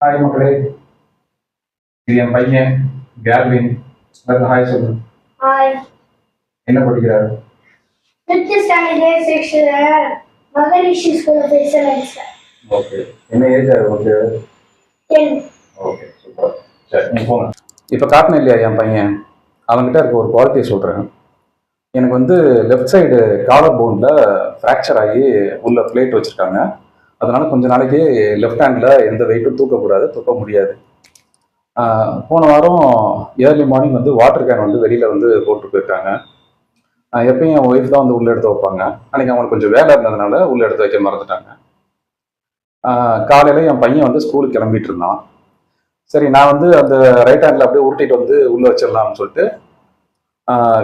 Hi மக்களே, இது என் பையன் கேல்வின். ஹாய் சொல்லு. ஹாய். என்ன படிக்கிறாரு? ஃபிஃப்த் ஸ்டாண்டர்ட் செக்ஷன்ல மகரிஷி ஸ்கூல்ல பேசுறேன் சார். ஓகே. என்ன ஏஜ் ஆகுது உனக்கு? 10. Okay, super. சரி, நீ போங்க. இப்போ காட்டினேன் இல்லையா என் பையன், அவன்கிட்ட இருக்க ஒரு குவாலிட்டியை சொல்கிறேன். எனக்கு வந்து லெஃப்ட் சைடு காலர் போனில் ஃப்ராக்சர் ஆகி உள்ள பிளேட் வச்சுருக்காங்க. அதனால கொஞ்ச நாளைக்கு லெஃப்ட் ஹேண்டில் எந்த வெயிட்டும் தூக்கக்கூடாது, தூக்க முடியாது. போன வாரம் ஏர்லி மார்னிங் வந்து வாட்டர் கேன் வந்து வெளியில் வந்து போட்டு போயிருக்காங்க. எப்பயும் என் ஒய்ஃப் தான் வந்து உள்ளே எடுத்து வைப்பாங்க. அன்றைக்கி அவங்களுக்கு கொஞ்சம் வேலை இருந்ததுனால உள்ளே எடுத்து வைக்க மறந்துட்டாங்க. காலையில் என் பையன் வந்து ஸ்கூலுக்கு கிளம்பிட்டு இருந்தான். சரி, நான் வந்து அந்த ரைட் ஹேண்டில் அப்படியே உருட்டிட்டு வந்து உள்ளே வச்சிடலாம்னு சொல்லிட்டு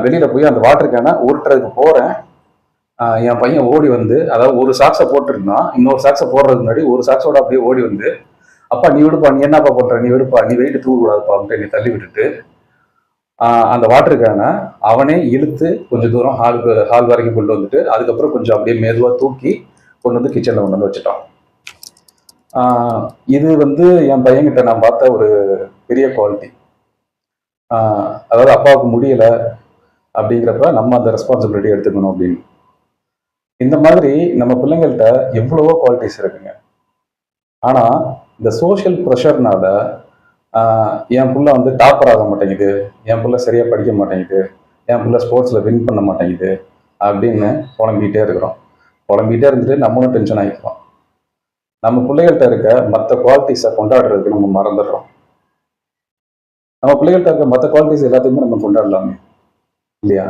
வெளியில் போய் அந்த வாட்டர் கேனை உருட்டுறதுக்கு போகிறேன். என் பையன் ஓடி வந்து, அதாவது ஒரு சாக்ஸை போட்டுருந்தான், இன்னொரு சாக்ஸை போடுறதுக்கு முன்னாடி ஒரு சாக்ஸோட அப்படியே ஓடி வந்து, அப்பா நீ விடுப்பா, நீ என்னப்பா பண்ணுற, நீ விடுப்பா, நீ வெயிட்டு தூக்கக்கூடாதுப்பா அப்படின்ட்டு என்னை தள்ளி விட்டுட்டு அந்த வாட்டர் கேனை அவனே இழுத்து கொஞ்சம் தூரம் ஹால் வரைக்கும் கொண்டு வந்துட்டு, அதுக்கப்புறம் கொஞ்சம் அப்படியே மெதுவாக தூக்கி கொண்டு வந்து கிச்சனில் கொண்டு வந்து வச்சுட்டான். இது வந்து என் பையன்கிட்ட நான் பார்த்த ஒரு பெரிய குவாலிட்டி. அதாவது அப்பாவுக்கு முடியலை அப்படிங்கிறப்ப நம்ம அந்த ரெஸ்பான்சிபிலிட்டி எடுத்துக்கணும் அப்படின்னு. இந்த மாதிரி நம்ம பிள்ளைங்கள்ட்ட எவ்வளவோ குவாலிட்டிஸ் இருக்குங்க. ஆனால் இந்த சோஷியல் ப்ரெஷர்னால என் பிள்ளை வந்து டாப்பர் ஆக மாட்டேங்குது, என் பிள்ளை சரியாக படிக்க மாட்டேங்குது, என் பிள்ளை ஸ்போர்ட்ஸில் வின் பண்ண மாட்டேங்குது அப்படின்னு புலம்பிகிட்டே இருக்கிறோம். புலம்பிகிட்டே இருந்துட்டு நம்மளும் டென்ஷன் ஆகிக்கிறோம். நம்ம பிள்ளைகள்கிட்ட இருக்க மற்ற குவாலிட்டிஸை கொண்டாடுறதுக்கு நம்ம மறந்துடுறோம். நம்ம பிள்ளைகள்கிட்ட இருக்க மற்ற குவாலிட்டிஸ் எல்லாத்தையுமே நம்ம கொண்டாடலாமே இல்லையா?